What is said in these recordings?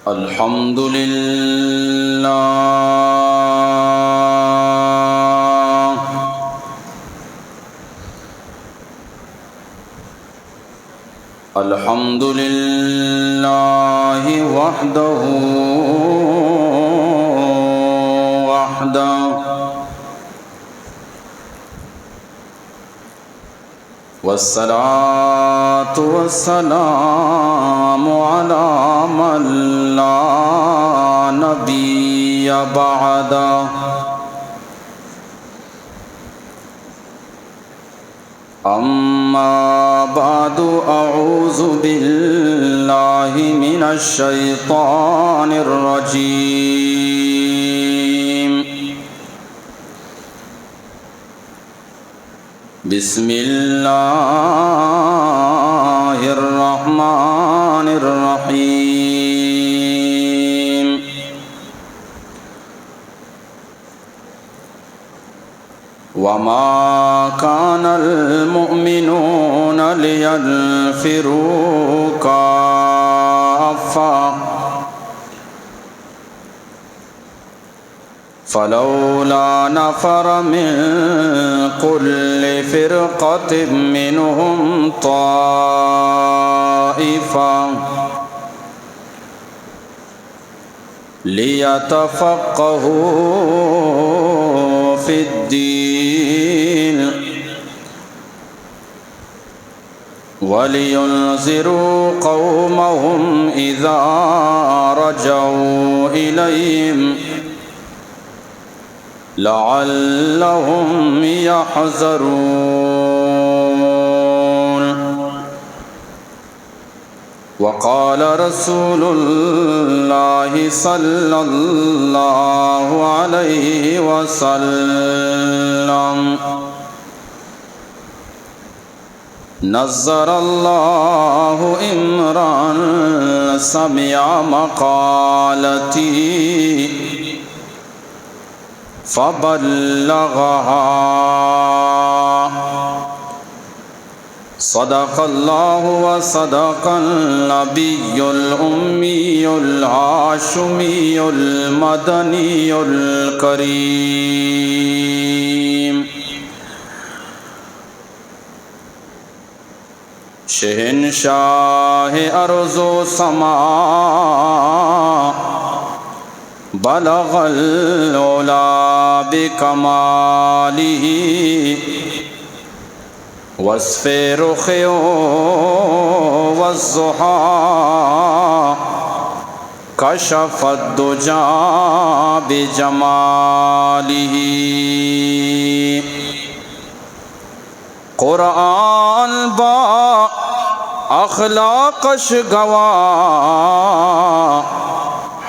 الحمد للہ الحمد للہ وحدہ والصلاة والسلام على من لا نبي بعده أما بعد أعوذ بالله من الشيطان الرجيم بسم الله الرحمن الرحيم وما كان المؤمنون لينفروا كافة فلولا نفر من كل فرقة منهم طائفة ليتفقهوا في الدين ولينذروا قومهم إذا رجعوا إليهم لعلهم يحذرون وقال رسول الله صلى الله عليه وسلم نظر الله امرأ سمع مقالتي فبلغها صدق الله وصدق النبي الأمي الهاشمي المدني الكريم شہنشاہ ارض و سما بلغ العلا بکمالہ وصف رخ والضحى کشف الدجى بجمالہ قرآن با اخلاقش گواہ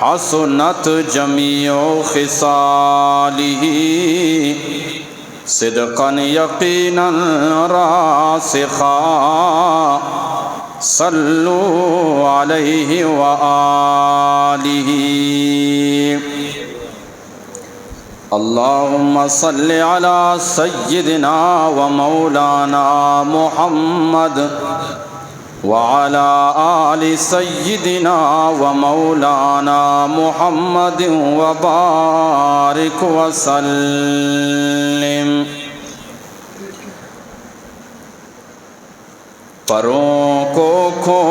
حسنت جمیع خصالہ صدقا یقینا راسخا صلو علیہ وآلہ اللہم صل علی سیدنا و مولانا محمد وعلى آل سيدنا ومولانا محمد وبارك وسلم پروں کو کھول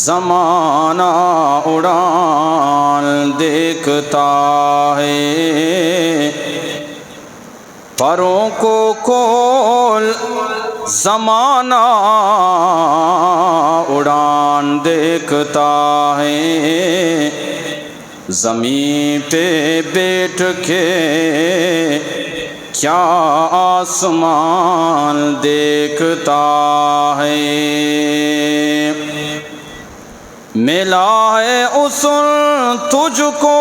زمانہ اڑان دیکھتا ہے پروں کو کھول زمانہ اڑان دیکھتا ہے زمین پہ بیٹھ کے کیا آسمان دیکھتا ہے ملا ہے اصول تجھ کو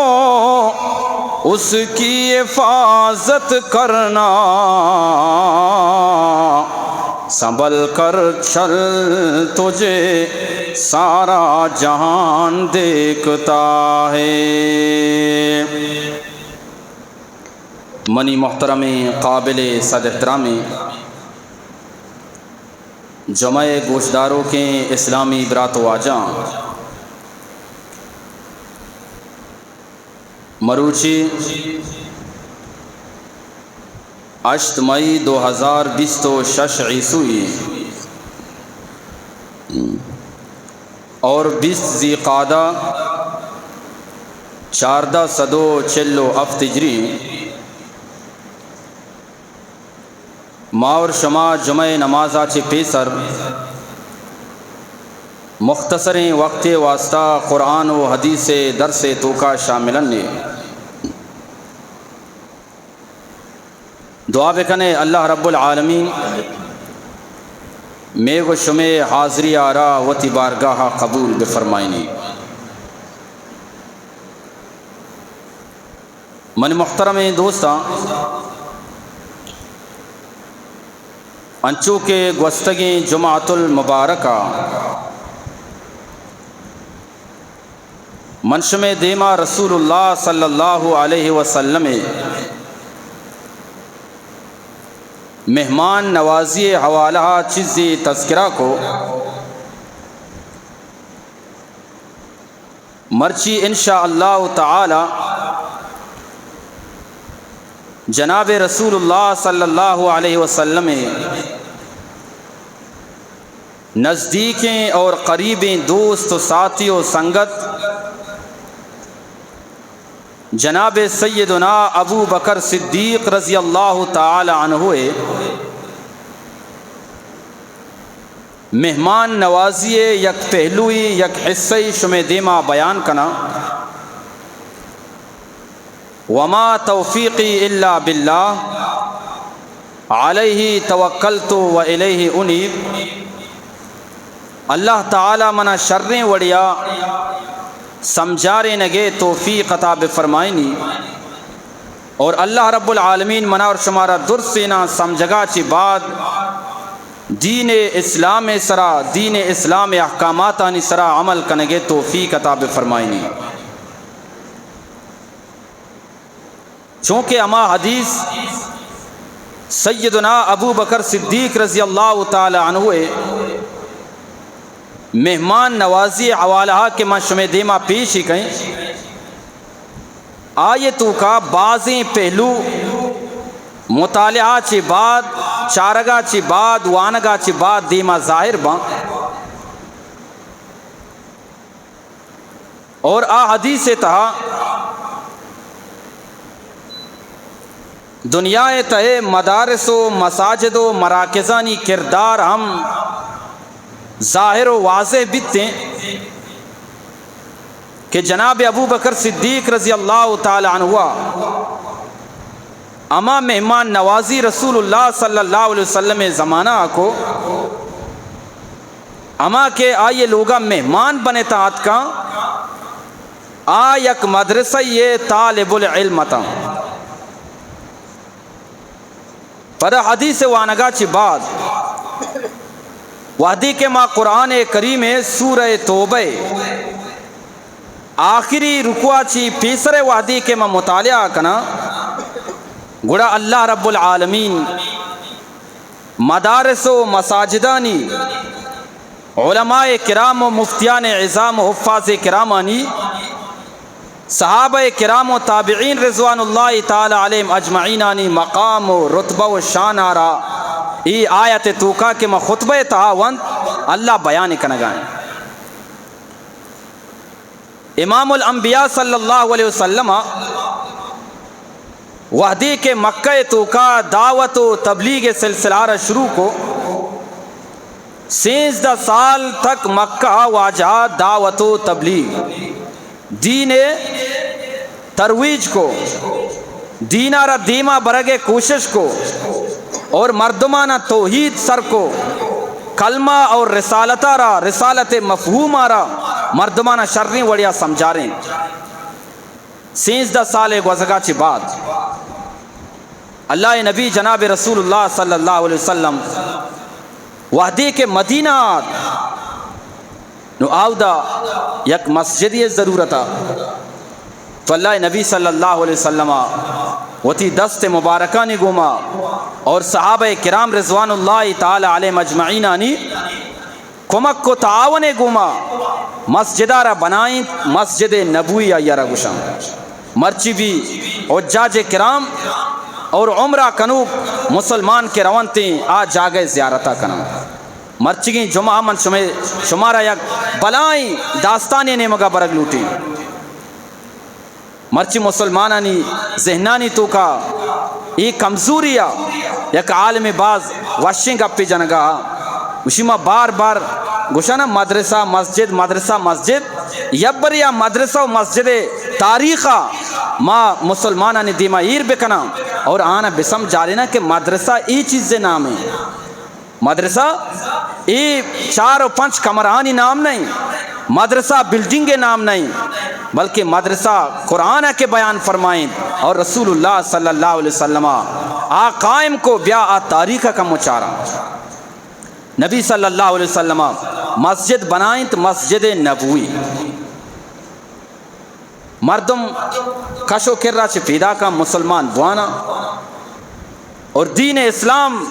اس کی حفاظت کرنا سنبھل کر چل تجھے سارا جہان دیکھتا ہے منی محترم قابل صد احترام جمع گوشداروں کے اسلامی برات و آجاں مروچی 8 مئی 2026 عیسوی اور 20 ذی قعدہ 1447 ہجری ماور شما جمع نمازہ چے پیسر مختصر وقت واسطہ قرآن و حدیث درس توکا شاملن نے دعا بکنے اللہ رب العالمین میں و شمع حاضری آرا وتی بارگاہ قبول بفرمائنی۔ من محترم دوستاں، انچو کے گوستگی جمعۃ المبارکہ منشم دیما رسول اللہ صلی اللہ علیہ وسلم مہمان نوازی حوالہ چیزی تذکرہ کو مرچی انشاءاللہ تعالی جناب رسول اللہ صلی اللہ علیہ وسلم نزدیکیں اور قریبیں دوست و ساتھی و سنگت جناب سیدنا ابو بکر صدیق رضی اللہ تعالی عنہ مہمان نوازی یک پہلوئی یک حصہ شمع دیما بیان کنا۔ وما توفیقی الا باللہ علیہ توکلت و الیہ انیب۔ اللہ تعالی منا شریں وڑیا سمجھارے نگے توفیق عطا بفرمائنی، اور اللہ رب العالمین منا اور شمارا درسینا سمجھگا چی بعد دین اسلام سرا دین اسلام احکاماتانی سرا عمل کنگے توفیق عطا بفرمائنی۔ چونکہ اما حدیث سیدنا ابو بکر صدیق رضی اللہ تعالی عنہ مہمان نوازی حوالہ کے منشم دیما پیش ہی کہیں آیتوں کا بعضیں پہلو مطالعہ چی بعد چارگا چی بعد وانگا چی بعد دیما ظاہر باں، اور حدیث تہا دنیا تہے مدارس و مساجد و مراکزانی کردار ہم ظاہر و واضح بیتے کہ جناب ابو بکر صدیق رضی اللہ تعالی عنہ اما مہمان نوازی رسول اللہ صلی اللہ علیہ وسلم زمانہ کو اما کے آئیے لوگا مہمان بنے تاعت کا یک مدرسہ یہ طالب العلم تا پر حدیث وانگا چی بعد وحدی کے ماں قرآن کریم سورہ توبہ آخری رکوع چی پیسر وحدی کے ماں مطالعہ کنا گڑا اللہ رب العالمین مدارس و مساجدانی علماء کرام و مفتیان عظام و حفاظ کرامانی صحابہ کرام و تابعین رضوان اللہ تعالی علیہم اجمعینانی مقام و رتبہ و شان آرا ای آیت توکا کے میں خطبہ تہاوند اللہ بیان کنگائیں۔ امام الانبیاء صلی اللہ علیہ وسلم وحدی کے مکہ توکا دعوت و تبلیغ سلسلہ شروع کو 16 سال تک مکہ واجہ دعوت و تبلیغ دین ترویج کو دینہ را دیما برگے کوشش کو اور مردمانہ توحید سر کو کلمہ اور رسالتہ را رسالت مفہوم آرا مردمانہ شریں وڑیا سمجھا رہے ہیں۔ 16 سال گزگا چی بعد اللہ نبی جناب رسول اللہ صلی اللہ علیہ وسلم وحدی کے مدینہ نو آودہ یک مسجدی ضرورتا تو اللہ نبی صلی اللہ علیہ وسلم وتی دست مبارکانی گوما اور صحابہ کرام رضوان اللہ تعالی علیہ مجمعینانی کمک کو تعاون گوما مسجدارا بنائیں مسجد نبوی یارا گشاں مرچی بھی حجاج کرام اور عمرہ کنوب مسلمان کے روانتے آ جاگے زیارتہ کنا مرچگیں جمعہ من شمارا یک بلائیں داستانی نے مگا برگ لوٹی مرچی مسلمانانی ذہنانی تو کا ای کمزوریا یک عالم باز وشنگ اپی جنگا وشیما بار بار گوشانا مدرسہ مسجد مدرسہ مسجد یبریا مدرسہ و مسجد تاریخہ ما مسلمانانی دیما ایر بکنا اور آنا بسم جالینا کہ مدرسہ ای چیز نام ہے مدرسہ ای 4 و 5 کمرانی نام نہیں مدرسہ بلڈنگ نام نہیں بلکہ مدرسہ قرآن کے بیان فرمائیں اور رسول اللہ صلی اللہ علیہ وسلم آ قائم کو بیا آ تاریخ کا مچارا نبی صلی اللہ علیہ وسلم مسجد بنائیں تو مسجد نبوی مردم کشو کرا چھ پیدا کا مسلمان بوانا اور دین اسلام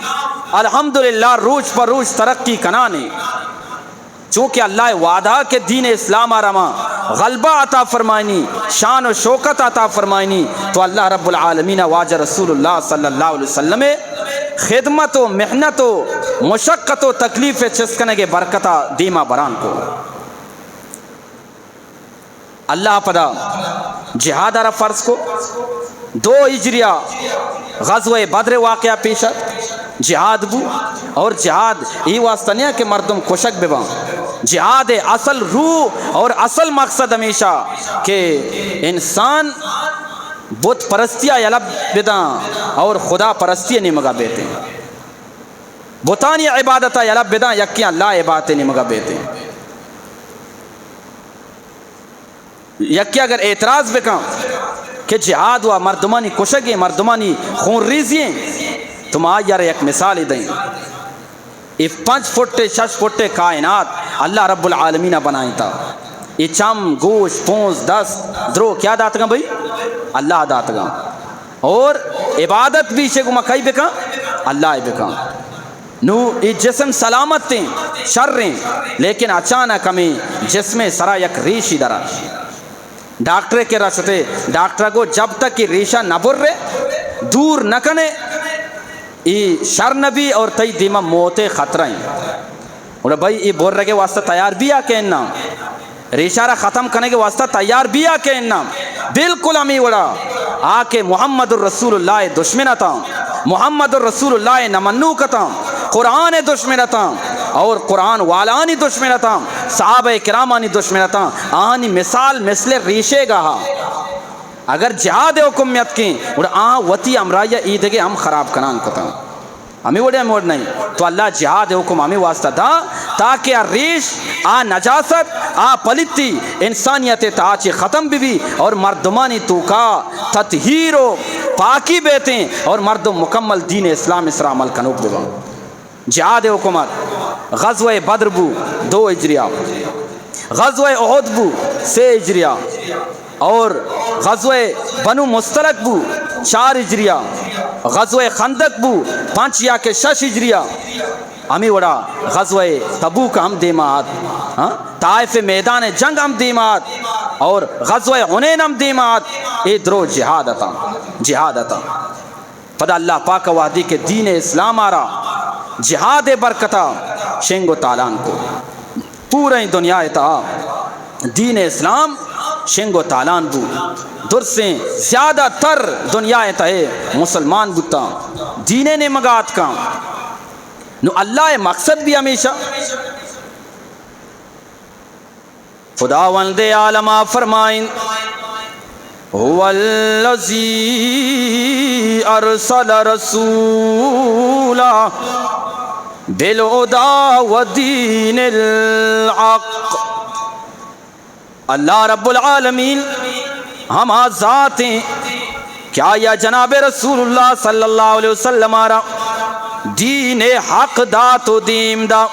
الحمدللہ روز پر روز ترقی کنانے چونکہ اللہ وعدہ کے دین اسلام آرما غلبہ عطا فرمائنی شان و شوکت عطا فرمائنی تو اللہ رب العالمین واجہ رسول اللہ صلی اللہ علیہ وسلم خدمت و محنت و مشقت و تکلیف چسکنے کے برکتہ دیما بران کو اللہ پدا جہاد آرہ فرض کو 2 ہجریہ غزوہ بدر واقعہ پیشت جہاد بو اور جہاد ای واسطہ نہیں ہے کہ مردم کشک ببا جہاد اصل روح اور اصل مقصد ہمیشہ کہ انسان بت پرستیہ یلب بداں اور خدا پرستیہ نہیں مگا بیتے بتانی عبادتہ یلب بداں یکیاں لا عبادتیں نہیں مگا بیتے یکی اگر اعتراض بکاں کہ جہاد ہوا مردمانی کشگیں مردمانی خون ریزیں تم آج یار یک مثال دیں یہ 5 فٹے 6 فٹے کائنات اللہ رب العالمین بنائیں تھا یہ چم گوشت پونس دست درو کیا دات گا بھئی اللہ دات گا اور عبادت بھی شے کو مکائی بکا اللہ بکا نو یہ جسم سلامت تھیں شر رہیں لیکن اچانک ہمیں جسم سرا یک ریشی درا ڈاکٹر کے رشتے ڈاکٹر کو جب تک یہ ریشہ نہ بر رہے دور نہ کنے یہ شر نبی اور تی دیما موت خطرہ ہیں اور بھائی یہ بور رہے کے واسطہ تیار بھی آکے اننا ریشہ را ختم کرنے کے واسطہ تیار بھی آکے اننا بالکل ہمیں وڑا آکے محمد الرسول اللہ دشمنتا محمد الرسول اللہ نمنوکتا قرآن دشمنتا اور قرآن والانی دشمنتا صحابہ کرامانی دشمنتا آنی مثال مثل ریشے گا اگر جہاد حکمیت کی اور وطی امرائیہ عیدگے ہم خراب کنان کتا ہمیں وڑے موڑ نہیں تو اللہ جہاد حکم ہمیں واسطہ دا تاکہ ریش نجاست پلیتی انسانیت تاچی ختم بھی اور مردمانی تو کا تطہیر و پاکی بیتیں اور مردم مکمل دین اسلام اسرا عمل کنوک دیوا جہاد حکومت غزوہ بدر بو 2 ہجریہ غزوہ احد بو 3 ہجریہ اور غزوہ بنو مستلق بو 4 ہجریہ غزوہ خندق بو 5 یا کے 6 ہجریہ ہمیں وڑا غزوہ تبوک ہم دیمات طائف میدان جنگ ہم دیمات اور غزوہ حنین ہم دیمات اے درو جہاد اتا پدا اللہ پاک وحدی کے دین اسلام آرا جہاد برکتا شنگ و تالان کو پورے دنیا تا دین اسلام شنگ و تالان بو در سے زیادہ تر دنیا تا ہے مسلمان بوتا دین نے مگات کا نو اللہ مقصد بھی ہمیشہ خداوند عالم فرمائیں هو الذی ارسل رسولا بالهدى ودین الحق اللہ رب العالمین ہم ذات ہیں کیا یا جناب رسول اللہ صلی اللہ علیہ وسلم آرہ دین حق دات و دیم دا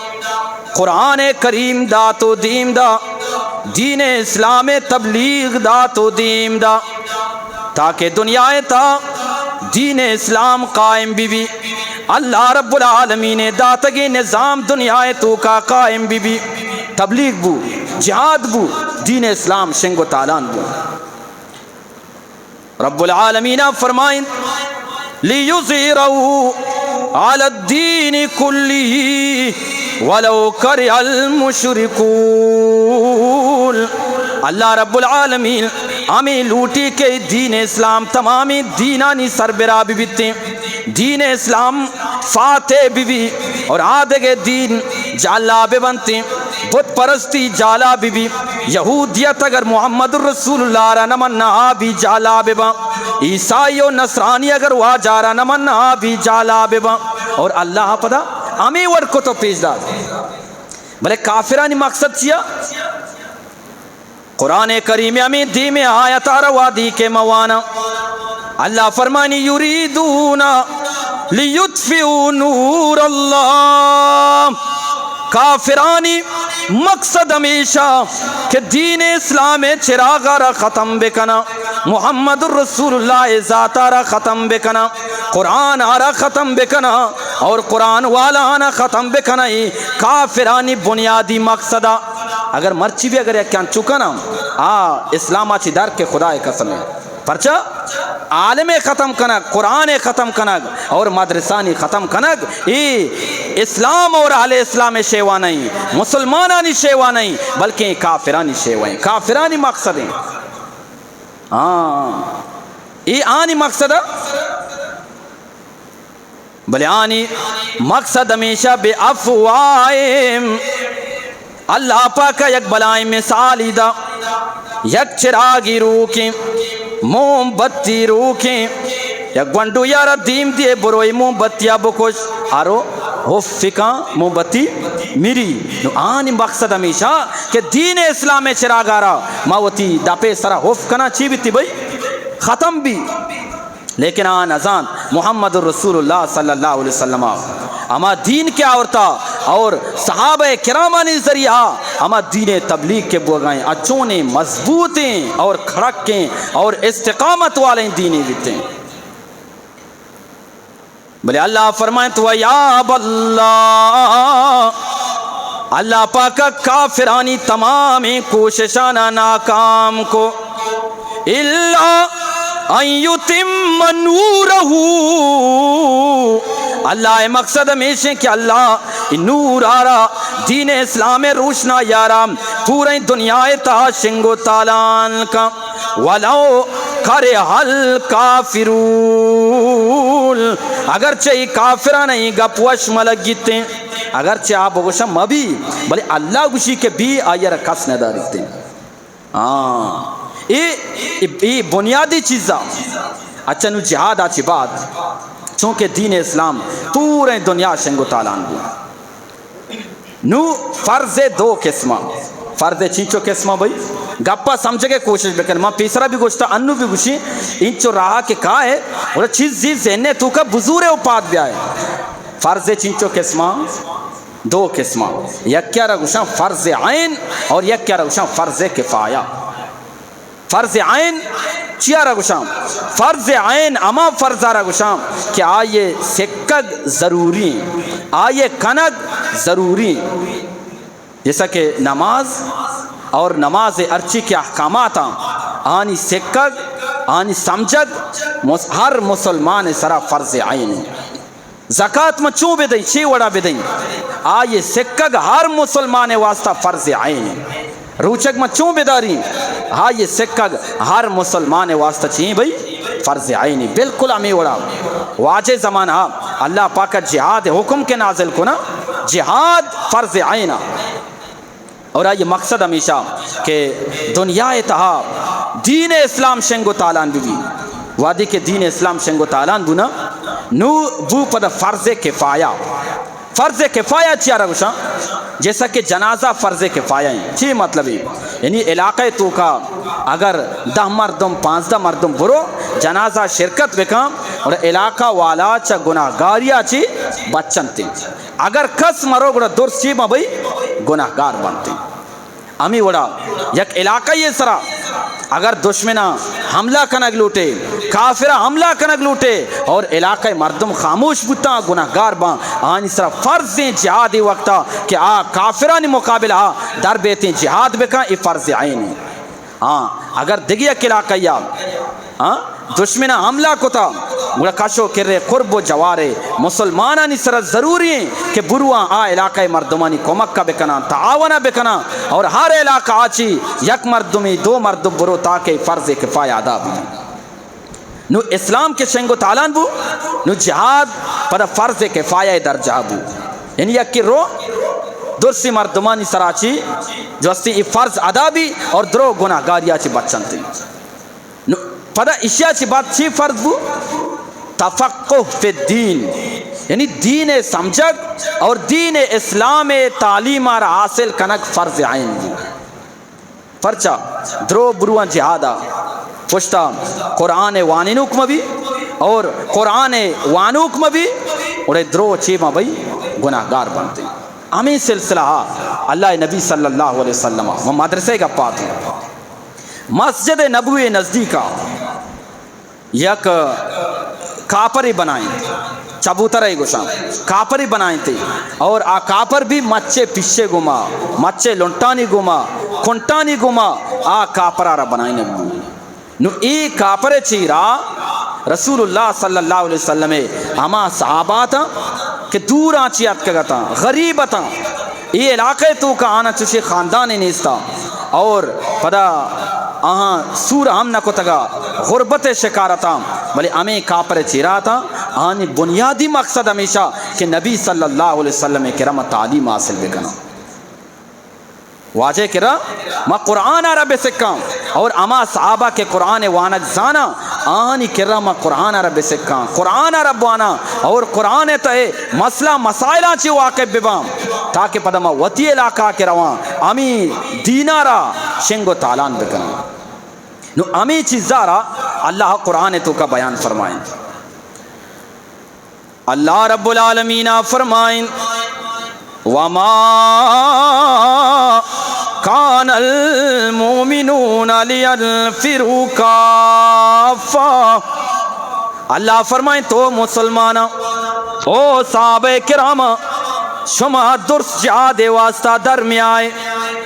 قرآن کریم دات و دیم دا دین اسلام تبلیغ دات و دیم دا تاکہ دنیا تا دین اسلام قائم بھی اللہ رب العالمین داتگی نظام دنیا تو کا قائم بھی تبلیغ بو جہاد بو دین اسلام شنگ و تالان بو. رب العالمین فرمائیں لیظہرہ علی الدین کلہ ولو کرہ المشرکون. اللہ رب العالمین ہمیں لوٹی کے دین اسلام تمامی دینانی سربراہ بھی بیتے دین اسلام فاتح بھی اور آدھے دین جالا بھی بنتے بت پرستی جالا بھی یہودیت اگر محمد الرسول اللہ را نمنا بھی جالا بھی عیسائی و نصرانی اگر وہ جارا نمنا بھی جالا بھی اور اللہ پدا ہمیں ورد کو تو پیش داد بلے کافرانی مقصد چیا قرآن کریم ہمیں دی میں آیت روادی کے موانا اللہ فرمانی یریدون لیطفئوا نور اللہ. کافرانی مقصد ہمیشہ کہ دین اسلام چراغا را ختم بکنا محمد الرسول اللہ ذاتا را ختم بکنا قرآن آرا ختم بکنا اور قرآن والا آنا ختم بکنا ہی کافرانی بنیادی مقصدہ. اگر مرچی بھی اگر یہ کیا چکا نا اسلام آچی در کے خدا قسم ہے پرچہ عالم ختم کنگ قرآن ختم کنگ اور مدرسانی ختم کنگ ای اسلام اور اہل اسلام شیوا نہیں مسلمانانی شیوا نہیں بلکہ کافرانی شیوا ہیں کافرانی مقصد ہیں. ای آنی مقصد بلے آنی مقصد ہمیشہ بے افوائم. اللہ پاک یک بلائیں مثالی دا یک چراغی روکیں موم بتی روکیں یک گونڈو یارا دیم دیے بروئی موم بتیا بکش آرو حفکاں موم بتی میری نو آنی مقصد ہمیشہ کہ دین اسلام چراغ آرا ماوتی دا پہ سرا حفکنا چی بیتی بھئی ختم بھی لیکن آن ازان محمد الرسول اللہ صلی اللہ علیہ وسلم اما دین کیا ہوتا اور صحابہ کرامانی ذریعہ اما دین تبلیغ کے بوگائیں اچونے مضبوطیں اور کھڑکیں اور استقامت والے دینی بیتے ہیں. بلے اللہ فرمائیں تو یاب اللہ اللہ پاک کافرانی تمام کوششانہ ناکام کو اللہ ان یتم نورہ اللہ مقصد ہمیشہ کہ اللہ نور آرا دین اسلام روشنا یارا پورے دنیا تا شنگو تالان کا ولو کرہ الکافرون اگرچہ کافرہ نہیں گپ وش ملک گیتے اگرچہ آپ گوشم مبی بلے اللہ گوشی کے بھی آئیر کس ندا رکھتے یہ بنیادی چیزاں. اچھا نو جہاد آچی بات چونکہ دین اسلام پورے دنیا شنگو تالان بھی نو فرض دو قسمہ فرض چینچو قسمہ بھئی گپا سمجھے کے کوشش بکن ماں پیسرا بھی گوشتا انو بھی گوشی انچو رہا کہ کہا ہے اور چیز زیر ذہنے تو کا بزور اوپاد بھی آئے. فرض چینچو قسمہ دو قسمہ یک کیا رہا گوشا فرض عین اور یک کیا رہا گوشا فرض کفایہ. فرض عین چیا رہا گوشام فرض عین اما فرض رہا گوشام کہ آئے سکگ ضروری آئے کنگ ضروری جیسا کہ نماز اور نماز ارچی کے احکامات آنی سکگ آنی سمجھگ ہر مسلمان سرا فرض عین. زکاة میں چوں بے دیں چھ وڑا بے دیں آئے سکگ ہر مسلمان واسطہ فرض عین. روچک میں چوں بیداری ہاں یہ سکگ ہر مسلمان واسطہ چاہیے بھئی فرض عینی بالکل ہمیں وڑا واجہ زمانہ اللہ پاک جہاد حکم کے نازل کو نا جہاد فرض عینہ. اور یہ مقصد ہمیشہ کہ دنیا اتہا دین اسلام شنگو تالان بھی وادی کے دین اسلام شنگو تالان بھی نا نو بو پد فرض کفایہ. فرض کفایہ چیا رہا جیسا کہ جنازہ فرض کفایہ ہیں چی مطلب ہے یعنی علاقہ تو کا اگر 10 مردم 15 مردم برو جنازہ شرکت بکام اور علاقہ والا چا گناہگاریا چی بچن تی اگر کس مرو گڑا درست چی بھئی گناہگار بنتے. امی وڑا یک علاقہ یہ سرا اگر دشمنہ حملہ کنگ لوٹے کافرہ حملہ کنگ لوٹے اور علاقہ مردم خاموش بتا گناہگار باں آنی سرا فرض جہادی وقتا کہ کافرہ نی مقابلہ در بیتے جہاد بکا ای فرض عین ہے. ہاں اگر دگیا علاقہ یا دشمنہ حملہ کو تھا گوڑا کشو کرے قرب و جوارے مسلمانانی سر ضروری ہیں کہ بروان علاقہ مردمانی کمک کا بکنا تعاونہ بکنا اور ہر علاقہ آچی یک مردمی دو مردم برو تاکہ فرض کفایہ ادا بھی. نو اسلام کے شنگو تعالان بو نو جہاد پر فرض کفایہ درجہ بو یعنی یک کی رو درسی مردمانی سراچی جو استی ای فرض ادا بھی اور درو گناہ گاریا چی بچن تھی. پدا اشیاء چی بات چی فرض بو تفقہ فی الدین یعنی دین سمجھک اور دین اسلام تعلیم آر حاصل کنک فرض عین بو. پرچا درو بروان جہادا پشتا قرآن وانینوک مبی اور قرآن وانوک مبی اور درو چیمہ بھئی گناہگار بنتے. ہمیں سلسلہ اللہ نبی صلی اللہ علیہ وسلم وہ مدرسے کا پات مسجد نبوی نزدیکا یک کاپری بنائیں چبوترے گوشاں کاپری بنائیں تھے اور کاپر بھی مچے پشے گما مچے لنٹانی گما کنٹانی گما کاپرارا بنائیں نو ای کاپرے چیرا رسول اللہ صلی اللہ علیہ وسلم ہما صحابہ تھا کہ دور آنچیات کا گتا غریب تھا یہ علاقے تو کا آنا چوشے خاندان نیستا اور پدا سور ہم نہ کو تگا غربت شکارتا بلے ہمیں کاپر چیرا تھا آنی بنیادی مقصد ہمیشہ کہ نبی صلی اللہ علیہ وسلم کرم تعلیم حاصل بکنا واجہ کرا ما قرآن عرب سکاں اور اما صحابہ کے قرآن وانک زانا آنی کرا ما قرآن عرب سکاں قرآن عرب وانا اور قرآن تہے مسئلہ مسائلہ چی واقع ببام تاکہ پدا ما وطی علاقہ کے روان امی دینارا شنگو تالان بکنا. نو امی چیزارا اللہ قرآن تو کا بیان فرمائیں. اللہ رب العالمین فرمائیں وما کان المؤمنون لینفروا کافہ. اللہ فرمائیں تو مسلمانہ او صحابہ کرام شما درست جہاد واسطہ درمیائے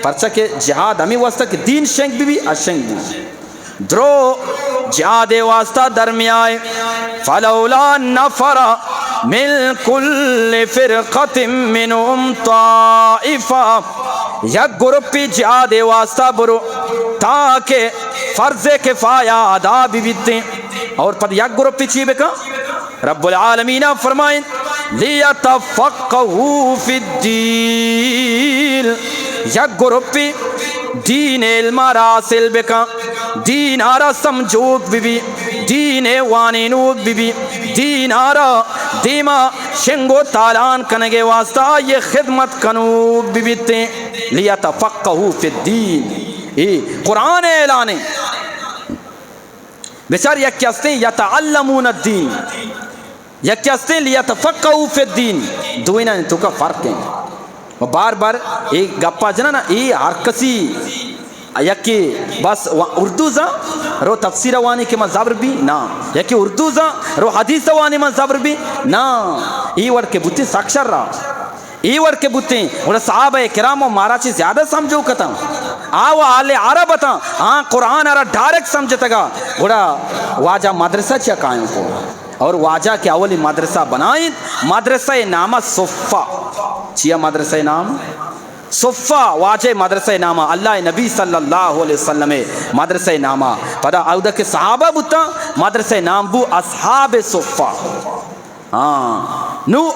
پرچہ کہ جہاد ہمیں واسطہ کہ دین شنگ بھی اشنگ بھی درو جہاد واسطہ درمیائے فلولا نفر من کل فرقت منہم طائفہ یک گروپی جہاد واسطہ برو تاکہ فرض کفایہ ادا بھی بیتے اور پھر یک گروپی چی بکا رب العالمین فرمائیں لیتفقہوا فی الدین یک گروپی دین علم حاصل بکا دین آرہ سمجھوک بھی دین وانینوک بھی دین آرہ دیما شنگو تالان کنگے واسطہ یہ خدمت کنوک بھی بیتے لیتفقہوا فی الدین قرآن اعلانے بیچار یک کہستے ہیں یتعلمون الدین یک کہستے ہیں لیتفقہوا فی الدین دوئینہ نے تو کا فرق ہے. بار بار ایک گپا جنا نا یہ ہر کسی یکی بس اردو زا رو تفسیر وانی کے مذہبر بھی نا یکی اردو زا رو حدیث وانی مذہبر بھی نا ای ور کے بوتے ساکشر رہا ای ور کے بوتے اور صحابہ کرام و مارا چیز زیادہ سمجھو کتا آو آل عرب تا قرآن آرہ ڈائریکٹ سمجھتا گا گوڑا واجہ مدرسہ چیا قائم کو اور واجہ کے اولی مدرسہ بنائیں مدرسہ نامہ صفہ چیا مدرسہ نام صفہ واجہ مدرسہ نامہ اللہ نبی صلی اللہ علیہ وسلم مدرسہ نامہ پدا اودہ کے صحابہ بتا مدرسہ نام بو اصحاب صفہ. نو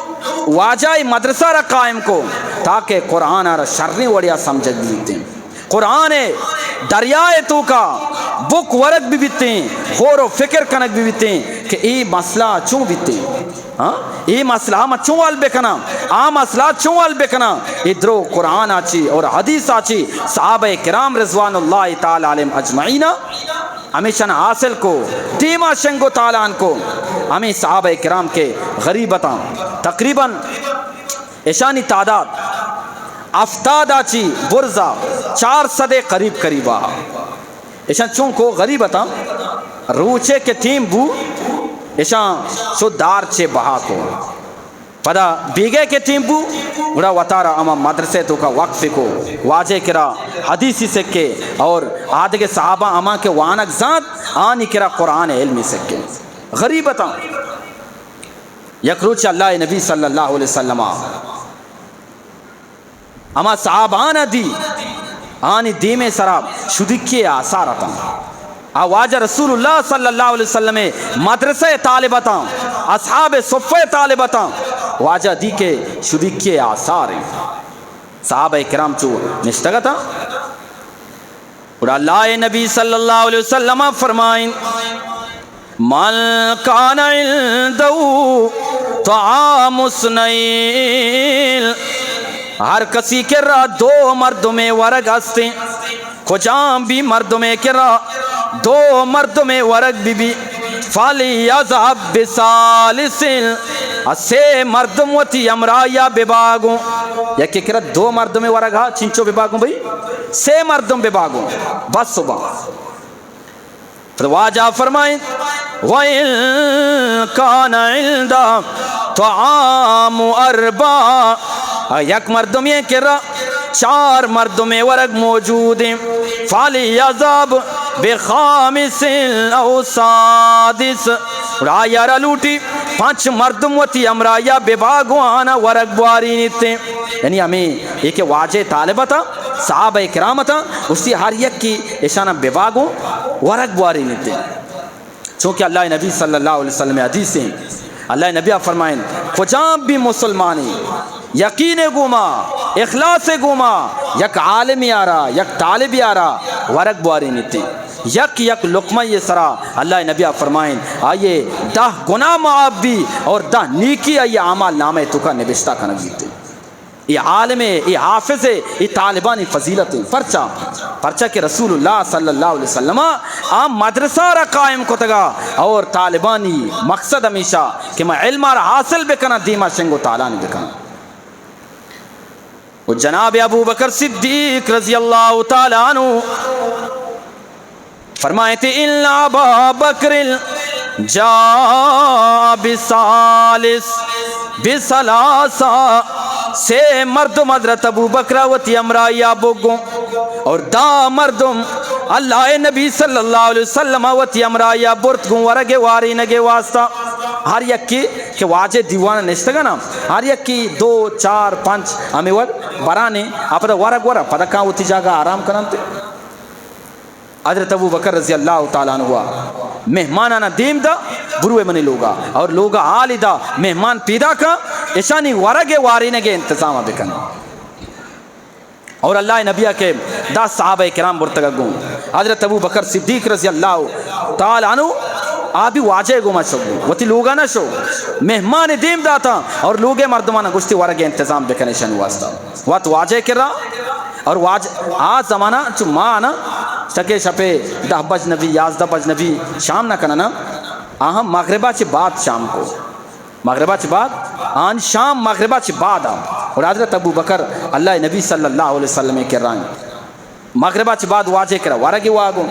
واجہ مدرسہ را قائم کو تاکہ قرآن را شرنی وڑیا سمجھ دیتے ہیں قرآن دریائے تو کا بک ورق بھی بیتے ہیں غور و فکر کنک بھی بیتے ہیں کہ ای مسئلہ چون بیتے ہیں ای مسئلہ ہم چون وال بکنا مسئلہ چون وال بکنا ادرو قرآن آچی اور حدیث آچی صحابہ کرام رضوان اللہ تعالی علیہم اجمعین ہمیشہ حاصل کو دیما شنگو تعالان کو ہمیں صحابہ کرام کے غریبتاں تقریباً اشانی تعداد افتادہ چی برزا 400 قریب قریبا ایشان چون کو غریب تھا روچے کے تیم بو اشان سو دار چے بہا کو پدا بیگے کے تیم بو گڑا وطارا اما مدرسے تو کا وقف کو واجہ کرا حدیثی سکے اور آدھے صحابہ اما کے وانک ذات آنی کرا قرآن علمی سکے غریبتا یک روچ اللہ نبی صلی اللہ علیہ وسلم اما صحابان دی آنی دیم سراب شدکی آثارتا واجہ رسول اللہ صلی اللہ علیہ وسلم مدرسہ طالبتا اصحاب صفہ طالبتا واجہ دی کے شدکی آثار صحابہ کرام چو نشتگتا اور اللہ نبی صلی اللہ علیہ وسلم فرمائیں من کان عندو طعام اثنین ہر کسی کے را دو مردوں میں ورگ ہستے کچھام بھی مردوں میں کرا دو مردوں میں ورگ بی فَلْيَذْهَبْ بِثَالِثٍ اسے مردم وتی امرایا بباگوں یا کہ کرا دو مردوں میں ورگ ہا چنچو بباگوں بھئی سے مردم بباگوں بس صبح پھر واجہ فرمائیں وَإِن كَانَ عِنْدَ طَعَامُ أَرْبَعَ یک مردم یہ کرا چار مردوں میں ورگ موجود ہیں فَلْيَذْهَبْ بِخَامِسٍ أَوْ سَادِسٍ رایا رلوٹی پانچ مردم وتی امرایا بباگو آنا ورگ بواری نیتے یعنی ہمیں ایک واجہ طالبہ تھا صحابہ کرام تھا اسی ہر یک کی اشانہ بباگو ورگ بواری نیتے چونکہ اللہ نبی صلی اللہ علیہ وسلم حدیث ہیں اللہ نبی فرمائیں کجام بھی مسلمانی یقین گوما اخلاص گوما یک عالمی آرا یک طالبی آرا ورگ بواری نیتے یک یک لقمہ یہ سرا اللہ نبی فرمائیں آئیے 10 گناہ معاف بھی اور 10 نیکی آئیے اعمال نامے تو کا نبشتہ کا نبیتے یہ عالم یہ حافظ یہ طالبانی فضیلت پرچہ کہ رسول اللہ صلی اللہ علیہ وسلم آم مدرسہ را قائم کو تگا اور طالبانی مقصد ہمیشہ کہ میں علم را حاصل بکنا دیما شنگو تعالیٰ نے بکنا وہ جناب ابو بکر صدیق رضی اللہ تعالیٰ عنہ فرمائے تھے اِلَّا ابا بکر جا بسالس بسلاسا سے مردم حضرت ابو بکر وتی امرایا بوگوں اور دا مردم اللہ نبی صلی اللہ علیہ وسلم وتی امرایا برت گوں ورگے واری نگے واسطہ ہر یک کی کہ واجہ دیوانہ نشتگا نا ہر یک کی 2 4 5 ہمیں ور برانے آپ دا ورگ ورہ پدا کہاں وتی جاگہ آرام کرانتے حضرت ابو بکر رضی اللہ تعالیٰ عنہ ہوا مہمانانہ دیم دا بروے منی لوگا اور لوگا آلی دا مہمان پیدا کا اشانی ورگے وارینہ کے انتظامہ بکن اور اللہ نبیہ کے 10 صحابہ کرام برتگا گوں حضرت ابو بکر صدیق رضی اللہ تعالیٰ عنہ آبی واجہ گوما شو وتی لوگا نہ شو مہمان دیم داتا اور لوگے مردمانہ گشتی ورگے انتظام بکن اشانی واسطہ وات واجہ کر رہا اور واجہ آج زمانہ چو ماں نا سکے شپے 10 بج نبی 11 بج نبی شام نہ کننا آہم مغربہ چی بعد شام کو مغربہ چی بعد آن شام مغربہ چی بعد اور حضرت ابو بکر اللہ نبی صلی اللہ علیہ وسلم کر رہا ہیں مغربہ چی بعد واجہ کرا ورگی واگوں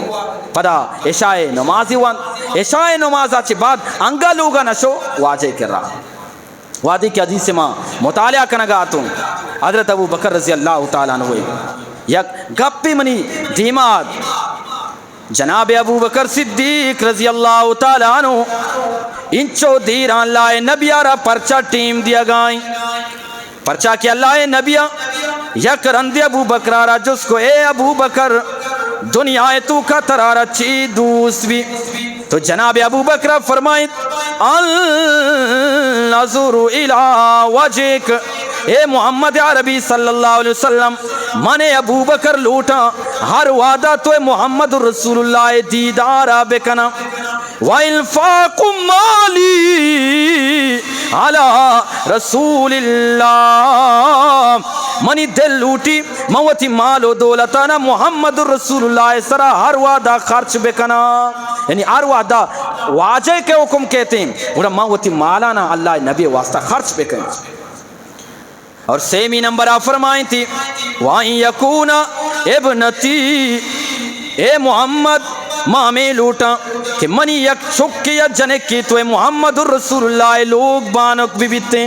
پدا عشاء نمازی وان عشاء نمازہ چی بعد انگا لوگا نشو واجہ کر رہا وادی کی حدیث ماں مطالعہ کنگا آتوں حضرت ابو بکر رضی اللہ تعالیٰ عنہ ہوئے یک گپی منی دیماد جناب ابو بکر صدیق رضی اللہ تعالیٰ عنہ انچو دیران لائے نبی آرہ پرچہ ٹیم دیا گائیں پرچہ کہ اللہ نبی یک رندی ابو بکر آرہ جس کو اے ابو بکر دنیا تو کا ترارہ چی دوست بھی تو جناب ابو بکر فرمائیں النظر الى وجهک اے محمد عربی صلی اللہ علیہ وسلم من ابو بکر لوٹا ہر وعدہ تو محمد رسول اللہ دیدارہ بکنا وَإِنْفَاقُ مَالِي عَلَى رَسُولِ اللَّهِ منی دل لوٹی موتی مال و دولتانا محمد رسول اللہ سرا ہر وعدہ خرچ بکنا یعنی ہر وعدہ واجہ کے حکم کہتے ہیں اور موتی مالانا اللہ نبی واسطہ خرچ بکنا اور سیمی نمبر فرمائیں تھی وَإِن يَكُونَ ابنتی اے محمد ماں میں لوٹا کہ منی یک چک یا جنک کی تو محمد الرسول اللہ لوگ بانک بھی بیتے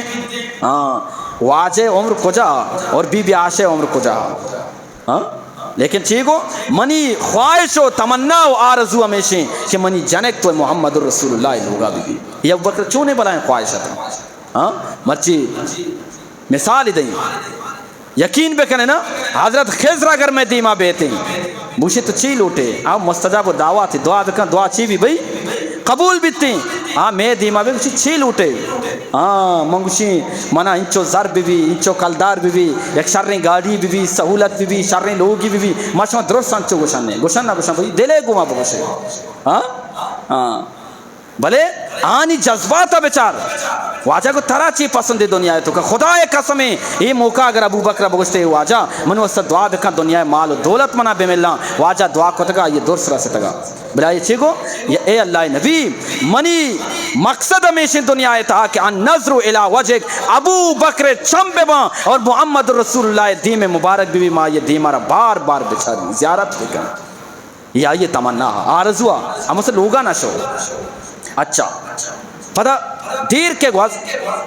ہاں واجہ عمر کجا اور بی بی عائشہ عمر کجا ہاں لیکن ٹھیک ہو منی خواہش و تمنا و آرزو ہمیشہ کہ منی جنک تو محمد الرسول اللہ لوگا بھی یہ ابو بکر چونے بلائیں خواہشت ہاں مرچی مثال ہی دیں یقین بے کنے نا حضرت خضر اگر میں دیما بیتے ہیں بوشی تو چی لوٹے آپ مستجاب و دعوات دعا بکن دعا چی بھی بھئی قبول بیتے ہاں میں دیما بے کچھ چی لوٹے ہاں منگوشی منا انچو زر بھی انچو کلدار بھی یک شرین گاڑی بھی سہولت بھی شرین لوگی بھی مشما درست سانچو گوشن نے گوشن نا گوشن بھئی دلے گوما بگوشے ہاں ہاں بھلے آنی جذبات بیچار واجہ کو ترا چی پسند دنیا ہے تو کہ خدا قسم یہ موقع اگر ابو بکر بگشتے واجہ منو اس دعا بکن دنیا مال و دولت منا بے ملنا واجہ دعا کو تگا یہ دور سرا سے تگا بلا یہ چیکو یہ اے اللہ نبی منی مقصد ہمیشہ دنیا ہے تھا کہ ان نظر الى وجهک ابو بکر چمبے با اور محمد رسول اللہ دین مبارک بھی ماں یہ دین مارا بار بار بچاری زیارت بکن یہ تمنا آرزو ہم اسے لوگا نہ شو اچھا پتہ دیر کے گواز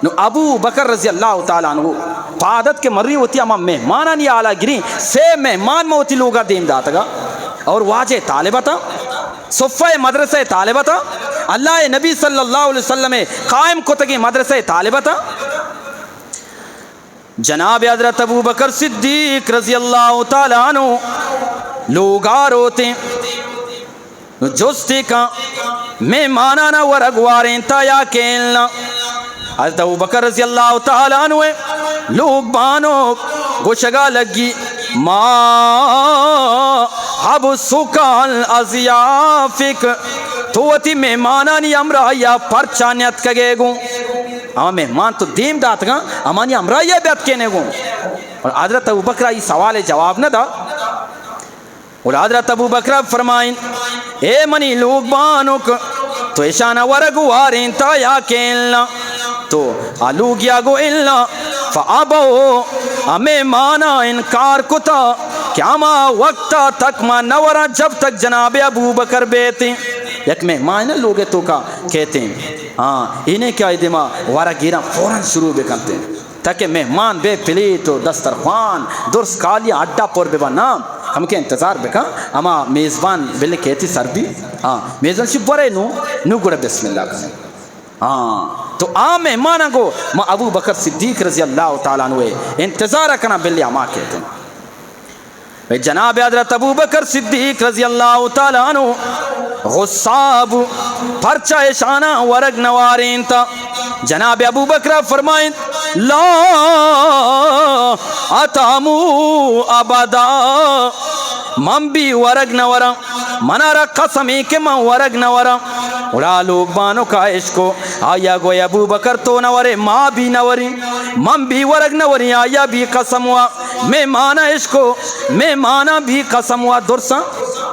نو ابو بکر رضی اللہ تعالیٰ عنہ پادت کے مری ہوتی اما مہمانا نہیں آلہ گری سے مہمان میں ہوتی لوگا دیم داتا گا اور واجہ طالبہ تھا صفحہ مدرسہ طالبہ تھا اللہ نبی صلی اللہ علیہ وسلم قائم کتگی مدرسہ طالبہ تھا جناب حضرت ابو بکر صدیق رضی اللہ تعالیٰ عنہ لوگار ہوتے جستی کا مہمانانا ورگواریں تا یا کھیلنا حضرت ابو بکر رضی اللہ تعالیٰ عنہ لوگ بانو گوشگا لگی ما حب سکال ازیافک تو اتی مہمانانی امرائیہ پرچانیت کگے گوں اما مہمان تو دیم دات گا امانی امرائیہ بیت کہنے گوں اور حضرت ابو بکر یہ سوال جواب نہ دا اور حضرت ابو بکر فرمائیں اے منی لوگ بانک تو اشانہ ورگواریں تا یا کھیلنا تو آلو گیا گو اللہ فعبو ہمیں مانا انکار کتا کیا ما وقتا تک ما نورا جب تک جناب ابو بکر بیتے یک مہمان لوگ تو کا کہتے ہیں ہاں انہیں کیا ادما وارا گیرا فوراں شروع بے کرتے ہیں تاکہ مہمان بے پلیٹ و دسترخوان درست کالی اڈا پر بے بنا ہم کے انتظار بکا اما میزبان بلے کہتی سر بھی ہاں میزبان شب برے نو گڑا بسم اللہ کرنے ہاں تو عام مہمانہ کو ما ابو بکر صدیق رضی اللہ تعالیٰ عنہ انتظار کنا بلے اما کہتے ہیں جناب حضرت ابو بکر صدیق رضی اللہ تعالیٰ عنہ غصاب پرچہ شانہ ورگ نوارین تا جناب ابو بکر فرمائیں لا اتامو ابدا من بھی ورگ نورا منارا قسمی کہ من ورگ نورا اڑا لوگ بانو کا عشقو آیا گوئے ابو بکر تو نورے ماں بھی نوری من بھی ورگ نوری آیا بھی قسم ہوا میں مانا عشقو میں مانا بھی قسم ہوا درسا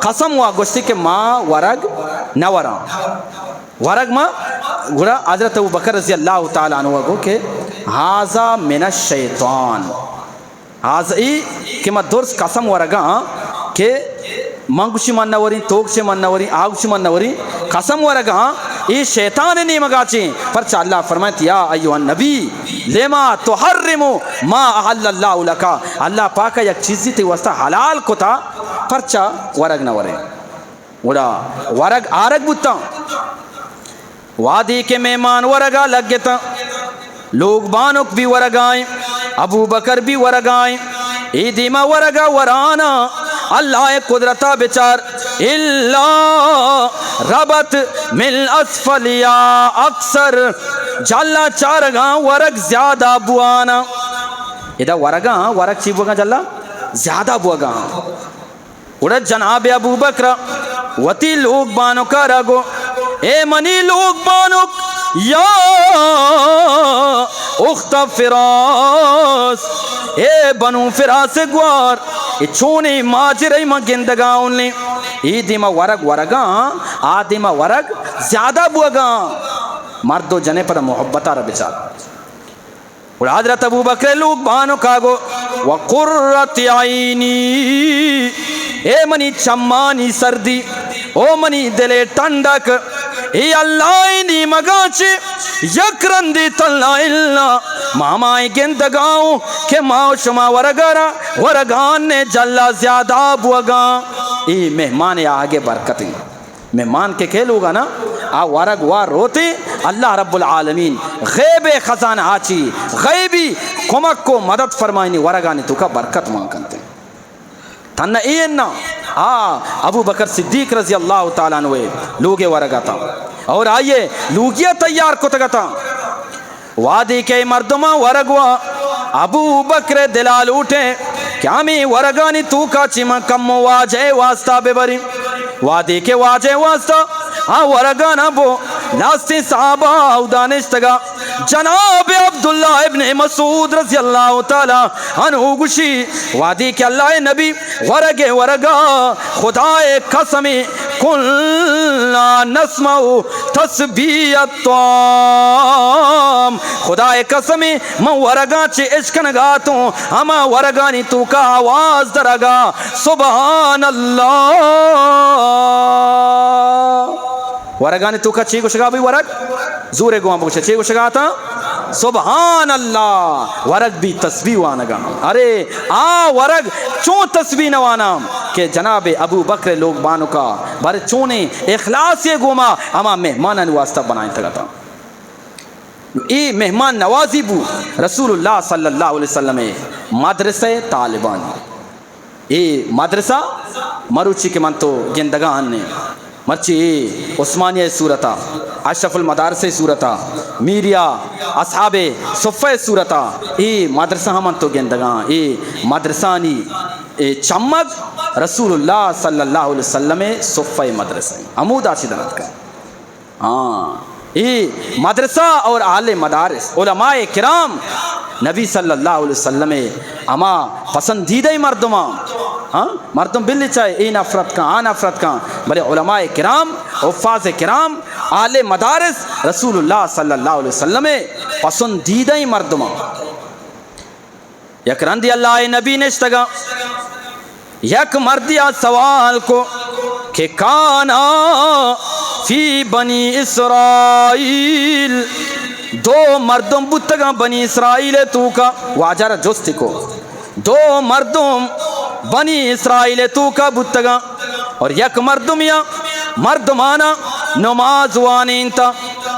قسم ہوا گوشتی کہ ماں ورگ نورا ورگ ماں گوڑا حضرت ابو بکر رضی اللہ تعالیٰ عنہ کو کہ حاضا من الشیطان حاضا ای کہ میں درس قسم ورگا کہ منگوشی من نوری توکشی من نوری آگوشی من نوری قسم ورگا ای شیطان نہیں مگاچیں پرچہ اللہ فرمائیت یا ایوہ النبی لما تحرمو ما احل اللہ لکا اللہ پاکا یک چیزی تی واسطہ حلال کو تا پرچہ ورگ نورے وڑا ورگ آرگ بوتا وادی کے مہمان ورگا لگ گتا لوگ بانک بھی ورگائیں ابو بکر بھی ورگائیں ایدیما ورگا ورانا اللہ قدرتا بچار اللہ ربط من اسفل یا اکثر جلا چارگاں ورگ زیادہ بوانا ادھا ورگاں ورگ چی بوگا جلا زیادہ بوگا اڑت جناب ابو بکر وتی لوگ بانو کا رگو اے منی لوگ بانک یا اخت فراس اے بنو فراس گوار اے چونی ماجرہی ما گندگاؤن لیں ای دیما ورگ ورگا آدیما ورگ زیادہ بوگا مردو جنے پر محبتہ رب چاہ اور حضرت ابو بکر لوگ بانو کاگو وقرت عینی اے منی چمانی سردی او منی دل ٹنڈک ای اللہ نی مگاچ یک رندی تلا اللہ مامائی گندگاؤں کہ ماں شما ورگان نے جلا زیادہ بوگا. ای مہمان آگے برکتیں مہمان کے کھیل ہوگا نا آ ورگ وار روتے اللہ رب العالمین غیب خزانہ آچی غیبی کمک کو مدد فرمائنی ورگانی تو کا برکت ماں کرتے تنہ اینا ابو بکر صدیق رضی اللہ تعالیٰ عنہ لوگے ورگا تھا اور آئیے لوگیا تیار کو تگا وادی کے مردمہ ورگوا ابو بکر دلال اٹھے کیا میں ورگانی تو کا چیمہ کم واجہ واسطہ بے بری وادی کے واجہ واسطہ ورگانا بو ناستی صحابہ او دانشتگا جناب عبداللہ ابن مسعود رضی اللہ تعالی عنہ گوشی وادی کے اللہ نبی ورگا خدائے قسمی کلنا نسمع تسبیح الطعام خدائے قسمی میں ورگا چے عشقنگاتوں ہما ورگانی تو کا آواز درگا سبحان اللہ ورگانی تو کا چی گوشگا بھی ورگ زورے گوان بوشے چی گوشگا تھا سبحان اللہ ورگ بھی تسبیح وانگا ارے ورگ چون تسبیح نوانا کہ جناب ابو بکر لوگ بانو کا بارے چونے اخلاص یہ گوما اما مہمان واسطہ بنائیں تگا تھا ای مہمان نوازی بو رسول اللہ صلی اللہ علیہ وسلم مدرسہ طالبان ای مدرسہ مروچی کے من تو گندگان نے مرچی عثمانیہ صورتا اشرف المدارس صورتا میریا اصحاب صفہ صورتا ای مدرسہ ہمن تو گندگان ای مدرسانی چمک رسول اللہ صلی اللہ علیہ وسلم صفہ مدرسہ عمود آشدنت کا ای مدرسہ اور اہل مدارس علماء کرام نبی صلی اللہ علیہ وسلم اما پسندیدہ مردمہ مردم بلی چاہے این افراد کا آن افراد کا بلے علماء کرام حفاظ کرام اہل مدارس رسول اللہ صلی اللہ علیہ وسلم پسندیدہ مردمہ یک رندی اللہ نبی نشتگا یک مردیا سوال کو کہ کانا فی بنی اسرائیل دو مردم بتگا بنی اسرائیل تو کا واجر جستی کو دو مردم بنی اسرائیل تو کا بتگا اور یک مردم یا مردمانا نماز وانین تا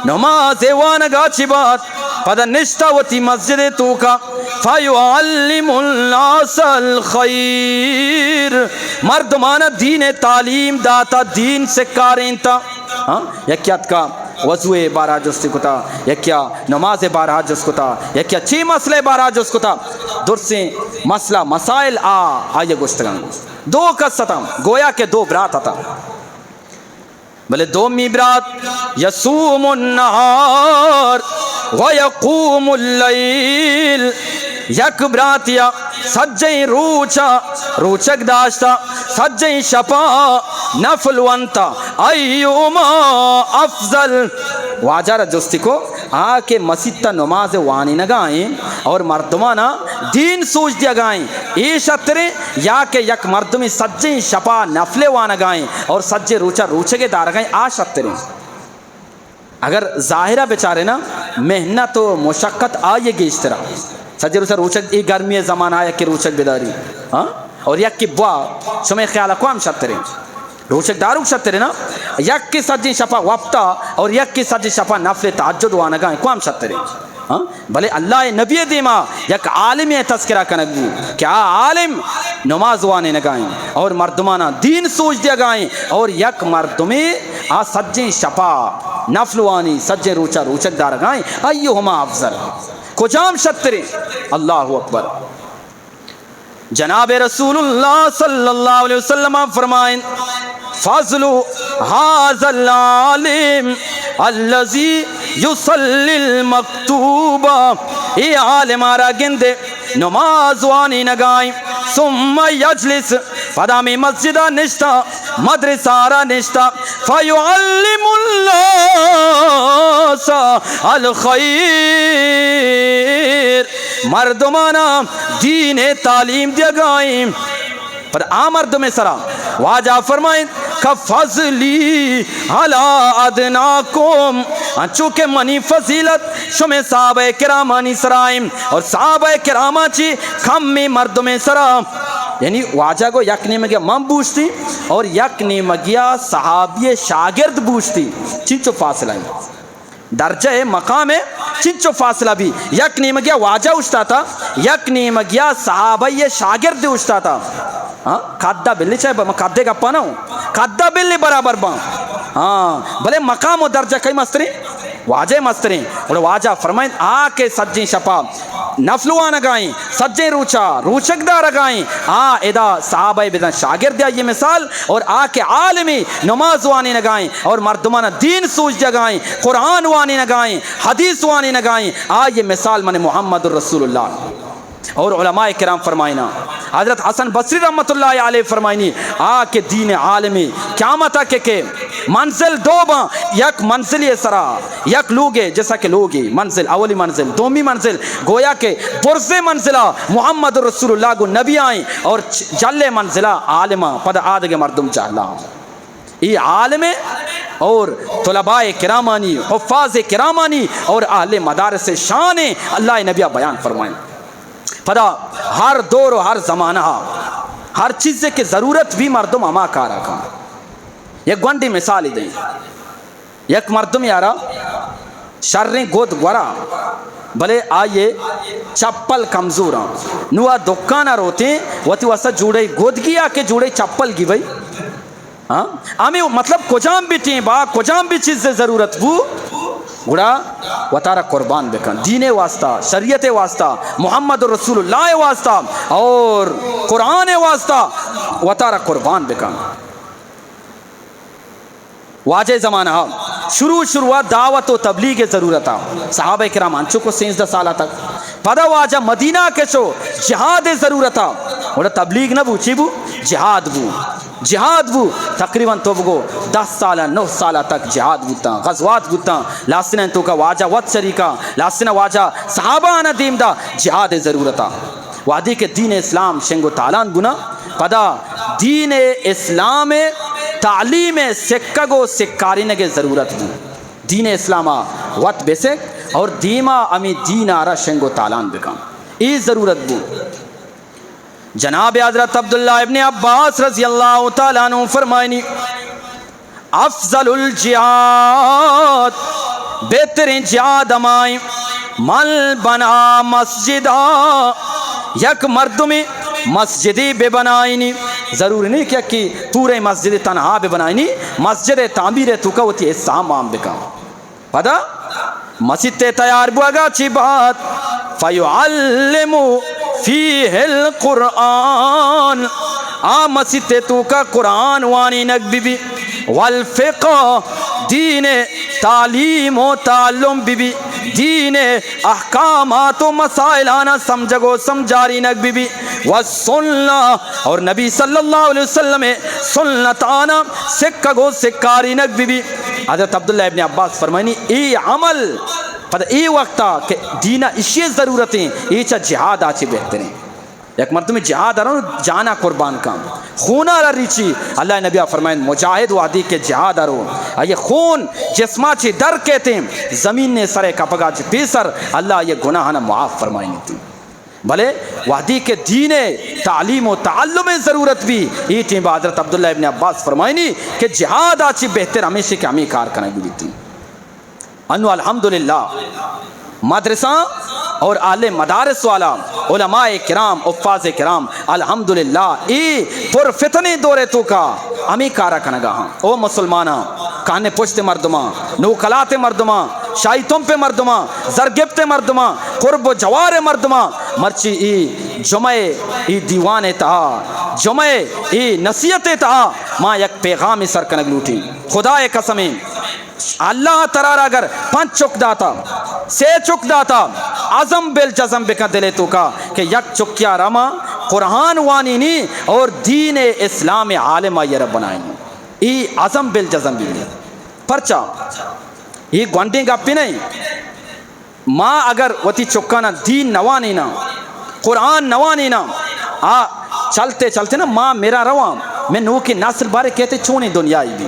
نماز وانگا چی بات پدا نشتا وتی مسجد تو کا فیعلم الناس الخیر مردمانا دین تعلیم داتا دین سکارین تا یکیات کا وضوع بارہ جس کو تا یکیا نماز بارہ جس کو تا یکیا چی مسئلے بارہ جس کو تا در سے مسئلہ مسائل آئیے گوشتگان دو قصتا گویا کے دو برات آتا بلے دو می برات یصوم النہار ویقوم اللیل یک براتیا سجیں روچک داشتا سجیں شپا نفل ونتا ایوما افضل واجارہ جستی کو آکے مسجد تا نماز وانی نگائیں اور مردمانا دین سوچ دیا گائیں ای شترے یا کہ یک مردمی سجیں شپا نفل وانگائیں اور سجے روچے دار گائیں آ شترے اگر ظاہرہ بیچارے نا محنت و مشقت آئے گی اس طرح سجے روچک ای گرمی زمان آیا کہ روچک بیداری اور یک کی بوا شمیں خیال اقوام شترے روچک داروک شترے نا یک کی سجی شفا وقتا اور یک کی سجی شفا نفل تعجد وانگاں اقوام شترے بھلے اللہ نبی دیما یک عالم تذکرہ کنگو کیا عالم نماز وانے نگائیں اور مردمانہ دین سوچ دیا گائیں اور یک مردمی سجی شفا نفل وانی سجے روچک دار گائیں ایہما افضل کجام شترے اللہ اکبر جناب رسول اللہ صلی اللہ علیہ وسلم فرمائیں فضل هذا العالم الذي يصلي المكتوبة اے عالم آرہ گندے نماز وانی نگائیں ثم یجلس فدامی مسجدہ نشتا مدرسارہ نشتا فیعلم الناس الخیر مردمانا دین تعلیم دیا گائیں پر مردم سرا واجہ فرمائیں کفضلی علی ادناکم، چونکہ منی فضیلت شمع صحابہ کرامانی سرائم اور صحابہ کرامہ چی کم میں مردم سرا، یعنی واجہ کو یک نیمگیا من بوشتی اور یک نیمگیا صحابی شاگرد بوشتی، چنچو فاصلہ ہے درجہ مقام ہے، چنچو فاصلہ بھی یک نیمگیا واجہ اشتا تھا، یک نیمگیا صحابہ شاگرد اشتا تھا. کھادا بلی چاہے میں کھادے کا پانا ہوں، کھادا بلی برابر با، ہاں بلے مقام و درجہ کئی مستری واجہ مستری. اور واجہ فرمائیں آ کے سجیں شپا نفلوان گائیں، سجیں روچا روچک دار گائیں، ادا صحابہ بدن شاگرد یہ مثال، اور آ کے عالمی نماز وانی نگائیں اور مردمان دین سوچ جگائیں، قرآن وانی نگائیں، حدیث وانی نگائیں، یہ مثال من محمد الرسول اللہ. اور علماء کرام فرمائنا، حضرت حسن بصری رحمت اللہ علیہ فرمائنی کہ دین عالمی قیامت کے منزل دو باں، یک منزل یہ سرا یک لوگے، جیسا کہ لوگی منزل اولی منزل دومی منزل گویا کہ برز منزلہ محمد رسول اللہ کو نبی آئیں، اور جل منزلہ عالمہ پد آدھگے مردم چاہلا. یہ عالم اور طلباء کرامانی حفاظ کرامانی اور اہل مدارس شان اللہ نبیہ بیان فرمائیں. پدا ہر دور و ہر زمانہ ہر چیز کی ضرورت بھی مردم اما کا رکھا. یک گونڈی مثال دیں، یک مردم یارا شریں گود گورا بلے آئیے چپل کمزور ہاں نوا دکانہ روتے وتی واسا جوڑے گود گیا کہ جوڑے چپل کی بھئی، ہمیں مطلب کجام بھی ٹیم با کجام بھی چیز سے ضرورت بو گڑا وطارہ قربان بکن، دین واسطہ شریعت واسطہ محمد رسول اللہ واسطہ اور قرآن واسطہ وطارہ قربان بکن. واجہ زمانہ شروع دعوت و تبلیغ ضرورت صحابہ کرام انچو کو 16 سالہ تک پدا واجہ مدینہ کے شو جہاد ضرورت اور تبلیغ نہ بو چی بو جہاد بو تقریباً تو بگو 10 سالہ 9 سالہ تک جہاد بوتا غزوات بوتا لاسنہ تو کا واجہ وط شریکہ لاسنہ واجہ صحابہ آنا دیم دا جہاد ضرورتا. وادی کے دین اسلام شنگو تالان بنا پدا دین اسلام تعلیم سکگو سکارین کے ضرورت بھی دین اسلامہ وط بیسک اور دیما امی دین آرہ شنگو تالان بکام ای ضرورت بھی. جناب حضرت عبداللہ ابن عباس رضی اللہ تعالیٰ عنہ فرمائنی افضل الجہاد بہترین جہاد ہمائیں مل بنا مسجدہ یک مردمی مسجدی بے بنائنی، ضروری نہیں کیا کہ پورے مسجد تنہا بے بنائنی، مسجد تعمیر تو کا ہوتی ہے سامان بکا پدا مسجد تے تیار بوگا چی بات فیعلم فیہ القرآن مسجد تے تو کا قرآن وانی نک بی بی والفقہ دین تعلیم و تعلم بی بی دین احکامات و مسائلانہ سمجھگو سمجھاری نک بی بی والسنہ اور نبی صلی اللہ علیہ وسلم سنتانا سکگو سکاری نک بی بی. حضرت عبداللہ ابن عباس فرمائنی ای عمل پتہ ای وقتا کہ دینہ اشیاء ضرورتیں ایچا جہاد آچے بہترین یک مرتبہ جہاد آرہا جانا قربان کام خونہ رہ ریچی اللہ نبی فرمائیں مجاہد وادی کے جہاد آرہا یہ خون جسمہ چی در کہتے ہیں زمین نے سرے کپگا چی پیسر اللہ یہ گناہانا معاف فرمائیں تھی. بھلے وادی کے دین تعلیم و تعلم ضرورت بھی یہ ٹیم حضرت عبداللہ ابن عباس فرمائنی کہ جہاد آچی بہتر ہمیشہ کہ ہمیں کار کرنے بھی تھی. انو الحمدللہ مدرسہ اور اہل مدارس والا علماء کرام حفاظ کرام الحمدللہ ای پر فتنے دورے تو کا ہمیں کارا کنگا ہاں او مسلمانہ کانے پشت مردماں نوکلات مردماں شاہی تم پہ مردماں زرگبت مردماں قرب و جوار مردماں مرچی ای جمعہ ای دیوان تہا جمعہ ای نصیحت تہا ماں یک پیغام سر کنگ لوٹی خدا قسمیں اللہ ترارا اگر 5 چک داتا 6 چک داتا عظم بالجزم بکا دلے تو کا کہ یک چکیا رما قرآن وانی نی اور دین اسلام عالمہ یہ رب بنائیں ای عظم بالجزم بھی پرچا یہ گونڈیں گپی نہیں ماں اگر وتی چکانا دین نوانی نا قرآن نوانی نا چلتے چلتے نا ماں میرا رواں میں نو کی نسل بارے کہتے چونی دنیای بھی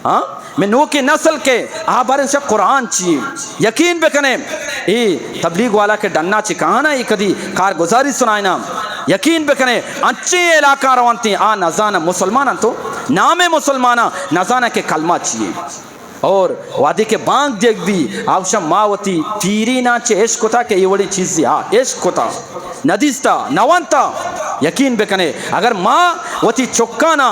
ہاں میں نو کی نسل کے آ بارے سے قرآن چی یقین بکنے ای تبلیغ والا کے ڈننا چی کہانا ای کدی کارگزاری سنائینا یقین بکنے انچی علاقہ روانتی آ نزانہ مسلمانہ تو نام مسلمانہ نزانہ کے کلمہ چیئے اور وادی کے بانگ دیکھ بھی آوشا ماوتی پیری نا چے عشق تا کہ یہ وڑی چیزی عشق تا ندیستا نوانتا یقین بکنے اگر ماں وتی چکانا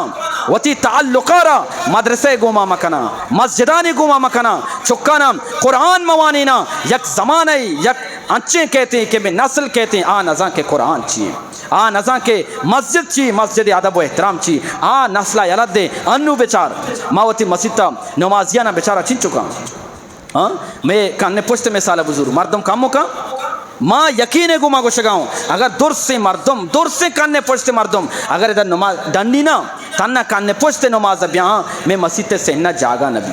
وتی تعلقارا مدرسے گوما مکنا مسجدانی گوما مکنا چکانا قرآن موانینا یک زمانے یک انچیں کہتے ہیں کہ میں نسل کہتے ہیں آ نزاں کے قرآن چیئے آ نزاں کے مسجد چی مسجد ادب و احترام چی آ نسلہ یلد دے انو بیچار ماوتی مسجدہ نمازیانہ بیچارہ چن چکا ہاں میں کاننے پشت میں سالہ بزرگ مردم کاموں کا ماں یقین گو ماں کو شگاؤں اگر در سے مردم در سے کاننے پشت مردم اگر ادھر نماز ڈنڈی نا تنہ کاننے پشت نماز بیاں میں مسجد سے نہ جاگا نبی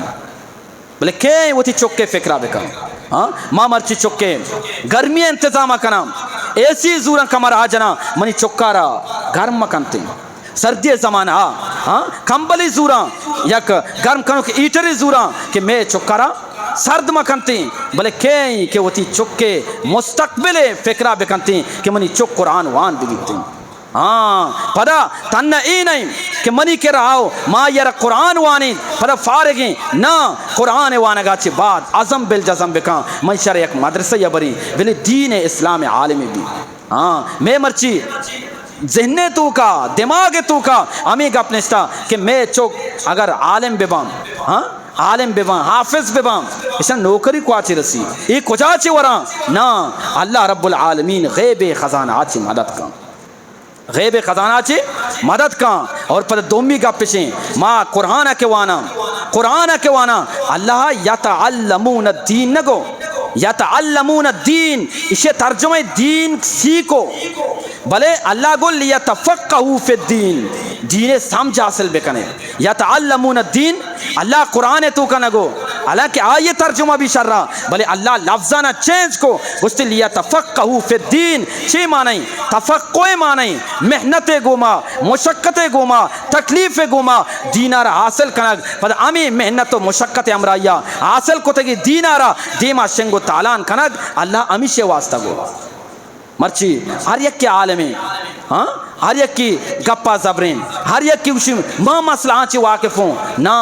بلے کہ وہ تھی چکے فکرہ بکا ہاں ماں مرچی چکے گرمی انتظامہ کنا ایسی زورا کمر آجنا منی چکارا گرم مکنتے سردی زمانہ ہاں کمبلی زورا یک گرم کنو کہ ایٹری زورا کہ میں چکارا سرد مکنتی بلے کہیں کہ وہ تی چکے مستقبل فکرہ بکنتی کہ منی چک قرآن وان بگیتی ہاں پدا تنہ ای نہیں کہ منی کے رہاو ماں یرا قرآن وانی پدا فارغیں نا قرآن وانگا چی بعد عظم بالجزم بکان من شر یک مدرسہ یا بری بلی دین اسلام عالمی بھی ہاں میں مرچی ذہن تو کا دماغ تو کا امی گپ نشتا کہ میں چوک اگر عالم ببام ہاں عالم ببام حافظ ببام اس نے نوکری کو آچی رسی ایک کجا چی وران نا اللہ رب العالمین غیب خزانہ آچی مدد کا غیب خزانہ چی مدد کا اور پر دومی گپ پیشیں ماں قرآن کے وانا اللہ یتعلمون الدین نگو یتعلمون الدین اسے ترجمہ دین سیکھو بلے اللہ گو لیتفقہوا فی الدین دین سمجھ حاصل بکنے یتعلمون الدین اللہ قرآن تو کا نگو اللہ کہ آئیے ترجمہ بھی شر رہا بلے اللہ لفظانہ چینج کو گوشتی لیتفقہوا فی الدین چی معنی تفقہ معنی محنت گوما مشقت گوما تکلیف گوما دینارا حاصل کنگ پدا امی محنت و مشقت امرائیہ حاصل کو تگی دینارا دیما شنگو تعالان کنگ اللہ امی شے واسطہ گو مرچی ہر یک کے عالمی ہاں ہر یک کی گپا زبرین ہر یک کی وشی ماں مسئلہ آنچی واقف ہوں نا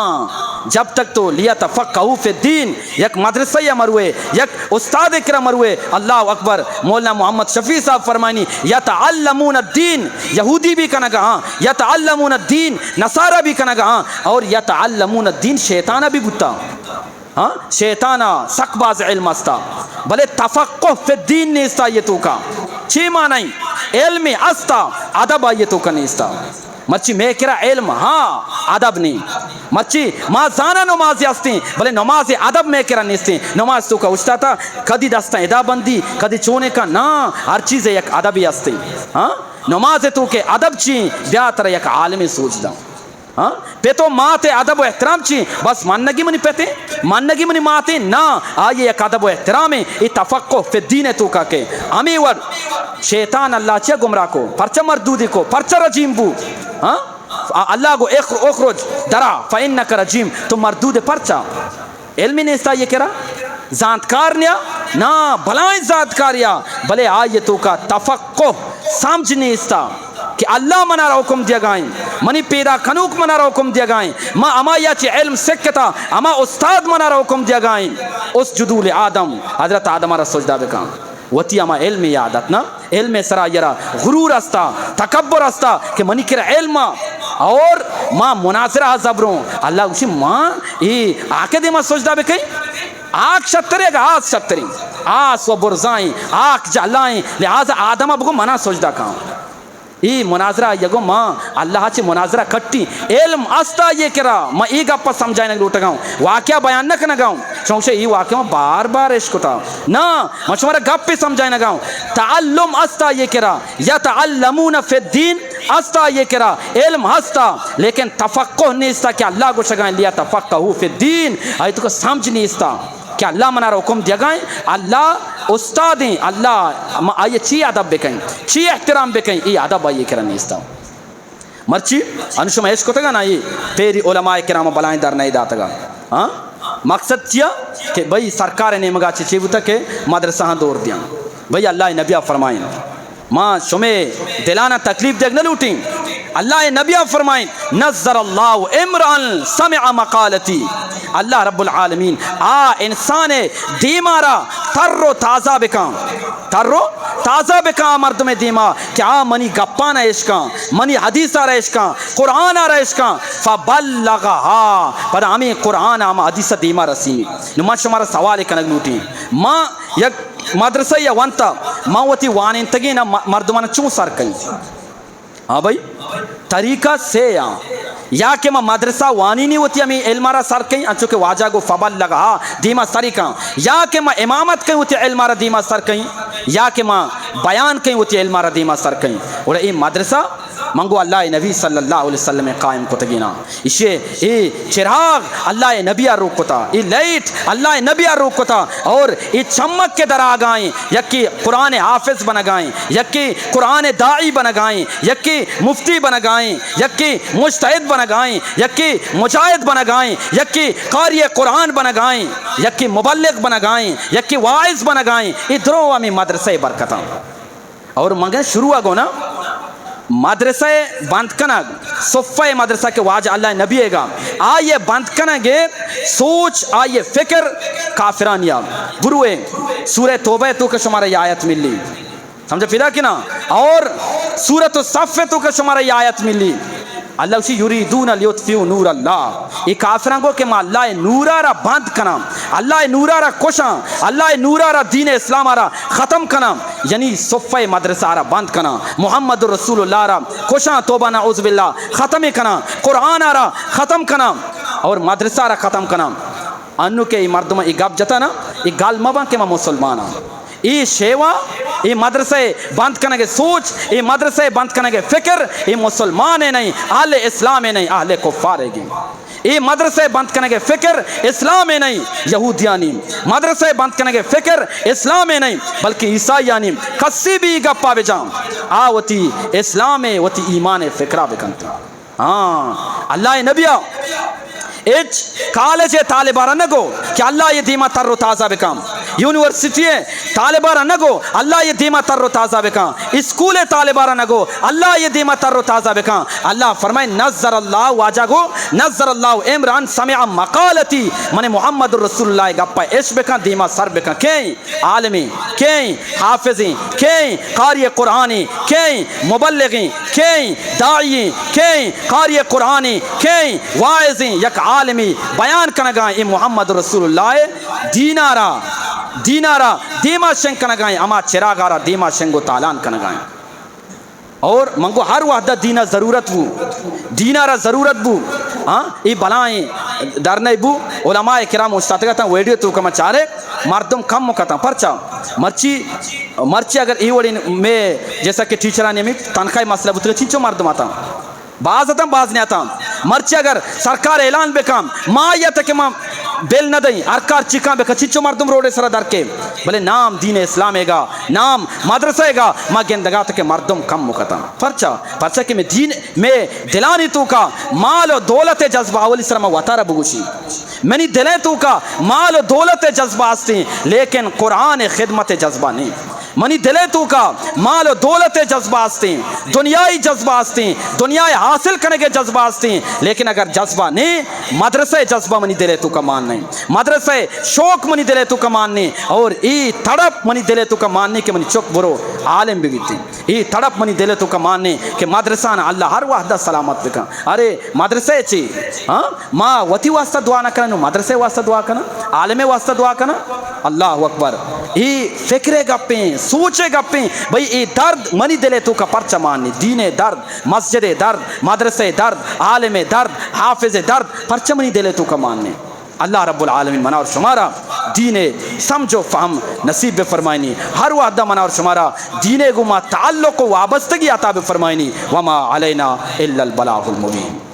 جب تک تو لیتفقہوا فی الدین یک مدرسہ یا مروے یک استاد اکرم مروے اللہ اکبر مولانا محمد شفیع صاحب فرمائنی یتعلمون الدین یہودی بھی کنگا ہاں یتعلمون الدین نصارہ بھی کنگا ہاں اور یتعلمون الدین شیطانہ بھی بتا ہاں شیطانہ سقباز علم استا بلے تفقہ فی الدین نیستا یہ تو کا چی معنی علم استا ادب آئیے تو کا نیستا مرچی میں کرا علم ہاں ادب نہیں مرچی ماں زانا نمازی ہستی بلے نماز ادب میں کرا نیستی نماز تو کا اچھتا تھا کدی دستا ادا بندی کدی چونے کا نا ہر چیز یک ادبی ہستی ہاں نماز تو کے ادب چی بیا تر یک عالمی سوچ دا ہاں پہ تو ماں تے ادب و احترام چی بس ماننگی منی پہتے ماننگی منی ماں تے نا آئیے یک ادب و احترام ای تفقہ فی الدین تو کا کے امی ور شیطان اللہ چیا گمراہ کو پرچہ مردودی کو پرچہ رجیم بو ہاں اللہ کو اخرج درا فإنک رجیم تو مردود پرچہ علمی نیستا یہ کرا ذاتکار نیا نا بلائیں ذاتکاریا بلے آئیے تو کا تفقہ سمجھ نیستا کہ اللہ منا را حکم دیا گائیں منی پیدا کنوک منا را حکم دیا گائیں ما اما یا چی علم سکتا اما استاد منا را حکم دیا گائیں اس جدول آدم حضرت آدم را سجدہ بکان وتی اما علم یادت نا علم سرا یرا غرور استا تکبر استا کہ منی کرا علم اور ما مناظرہ زبروں اللہ اسی ماں آکے دے ما سجدہ بکیں آنکھ شترے گا آس شتری آس و برزائیں آنکھ جہلائیں لہذا آدم اب کو منا سجدہ کام ای مناظرہ یگو ماں اللہ چی مناظرہ کٹی علم استا یہ کرا میں ای گپا سمجھائیں نگل اٹھا گاؤں واقعہ بیان نہ گاؤں چونکہ ای واقعہ میں بار بار عشق تا نا مشورہ گپ پہ سمجھائیں گاؤں تعلم استا یہ کرا یتعلمون فی الدین استا یہ کرا علم ہستا لیکن تفقہ نہیں استا کہ اللہ کو شگائیں لیا تفقہوا فی الدین آئی تو کو سمجھ نہیں استا کہ اللہ منا را حکم دیا گائیں اللہ استادیں اللہ آئیے چی ادب بکیں چی احترام بکیں ای ادب آئیے کرا نیستا مرچی انشم ایش کو تگا نا یہ پیری علماء کرام بلائیں در نہیں داتگا ہاں مقصد کیا کہ بھئی سرکار نے مگا چیچے ہوتا کہ مدرسہ ہاں دور دیا بھئی اللہ نبیہ فرمائیں ماں شمیں دلانہ تکلیف دیکھ نہ لوٹیں اللہ نبیہ فرمائیں نظر اللہ امران سمع مقالتی اللہ رب العالمین انسان دیمارا تر و تازہ بکاں تر و تازہ بکاں مردم دیما کہ منی گپانا عشقاں منی حدیث آرہ عشقاں قرآن آرہ عشقاں فبلغہا پر ہمیں قرآن ہم حدیث دیما رسیمی نما شمارا سوال کنگ لوٹیں ماں یک مدرسہ یا وانتا ماں وتی وانین تگی نا مردمانا چون سر کہیں ہاں بھائی طریقہ سے یا کہ ماں مدرسہ وانی نہیں ہوتی ہمیں علمارا سر کہیں انچو کہ واجہ گو فبل لگا دیما سری کہیں یا کہ ماں امامت کہیں ہوتی علمارا دیما سر کہیں یا کہ ماں بیان کہیں ہوتی علمارا دیما سر کہیں اور یہ مدرسہ منگو اللہ نبی صلی اللہ علیہ وسلم قائم کو تگینا اسے یہ چراغ اللہ نبی روک کتا یہ لائٹ اللہ نبی روک کتا اور یہ چمک کے در آگائیں یکی قرآن حافظ بن گائیں یکی قرآن داعی بن گائیں یکی مفتی بن گائیں یکی مجتہد بن گائیں یکی مجاہد بن گائیں یکی قاری قرآن بن گائیں یکی مبلغ بن گائیں یکی واعظ بن گائیں ادھروں ہمیں مدرسہ برکتاں اور مگر شروع آگو نا مدرسہ بند کنگ صفہ مدرسہ کے واجہ اللہ نبی گا آئیے بند کنگے سوچ آئیے فکر کافرانیہ بروے سورہ توبہ تو کہ شمارا یہ آیت ملی سمجھے پیدا کی نا اور سورۃ الصف تو کہ شمارا یہ آیت ملی اللہ اسی یریدون لیطفئوا نور اللہ یہ کافران کو کہ ما اللہ نورارا بند کنا اللہ نورارا کشاں اللہ نورارا دین اسلام آرا ختم کنا یعنی صفہ مدرسہ آرا بند کنا محمد رسول اللہ آرا کشاں توبہ نعوذ باللہ ختم کنا قرآن آرا ختم کنا اور مدرسہ آرا ختم کنا انو کے یہ مردمہ یہ گپ جتا نا یہ گال مباں کہ میں مسلمان ہوں یہ شیوا یہ مدرسہ بند کرنے کے سوچ یہ مدرسہ بند کرنے کے فکر یہ مسلمان ہے نہیں اہل اسلام ہے نہیں اہل کفار ہے گی یہ مدرسہ بند کرنے کے فکر اسلام ہے نہیں یہودیانی مدرسہ بند کرنے کے فکر اسلام ہے نہیں بلکہ عیسائیانی کسی بھی گپا بجام وتی اسلام ہے وتی ایمان فکرہ بکنتا ہاں اللہ نبیہ ایچ کالج طالبارہ نگو کہ اللہ یہ دیما تر و تازہ بکام یونیورسٹی طالبارہ نگو اللہ یہ دیما تر و تازہ بکام اسکول طالبارہ نگو اللہ یہ دیما تر و تازہ بکام اللہ فرمائے نظر اللہ واجہ گو نظر اللہ عمران سمع مقالتی من محمد رسول اللہ گپا اش بکام دیما سر بکام کہیں عالمی کہیں حافظیں کہیں قاری قرآنی کہیں مبلغیں کہیں داعی کہیں قاری قرآنی کہیں واعظیں یک عالمی بیان کنگائیں محمد رسول اللہ دینارا دیما شنگ کنگائیں اما چراغارا دیما شنگو تالان کنگائیں اور منگو ہر وحدہ دینا ضرورت بو دینارا ضرورت بو ای بلائیں درنے بو علماء کرام استاتگتا ویڈیو تو کما چارے مردم کم مکتا پرچا مرچی اگر ای وڑی میں جیسا کہ ٹیچرانی میں تنخواہ مسئلہ بترے چینچو مردم آتا بعض آتا بعض نہیں آتا مرچی اگر سرکار اعلان بکام ما یا تک ما بیل نہ دیں ارکار چکان بکا چچو مردم روڑے سر در کے بلے نام دین اسلام ہے گا نام مدرسہ ہے گا ما گندگا تک مردم کم مکتا پرچا کہ میں دین میں دلانی تو کا مال و دولت جذبہ اولی سر ما وطارہ بگوشی منی دلیں تو کا مال و دولت جذبہ آستی لیکن قرآن خدمت جذبہ نہیں منی دلے تو کا مال و دولت جذبہ آستی دنیای جذبہ آستی دنیای حاصل کرنے کے جذبہ آستی لیکن اگر جذبہ نہیں مدرسہ جذبہ منی دلے تو کا مان نہیں مدرسہ شوق منی دلے تو کا مان نہیں اور ای تڑپ منی دلے تو کا مان نہیں کہ منی چک برو عالم بھی گیتی ای تڑپ منی دلے تو کا مان نہیں کہ مدرسہ نا اللہ ہر وحدہ سلامت بکا ارے مدرسہ چی ماں وطی واسطہ دعا نہ کرنا مدرسہ واسطہ دعا کرنا عالم واسطہ دعا کرنا اللہ اکبر ای فکرے گپیں سوچے گپیں بھئی ای درد منی دلے تو کا پرچہ ماننی دین درد مسجد درد مدرسہ درد عالم درد حافظ درد پرچہ منی دلے تو کا ماننی اللہ رب العالمین منا اور شمارا دین سمجھو فہم نصیب فرمائنی ہر وعدہ منا اور شمارا دین گما تعلق و وابستگی عطا فرمائنی وما علینا الا البلاغ المبین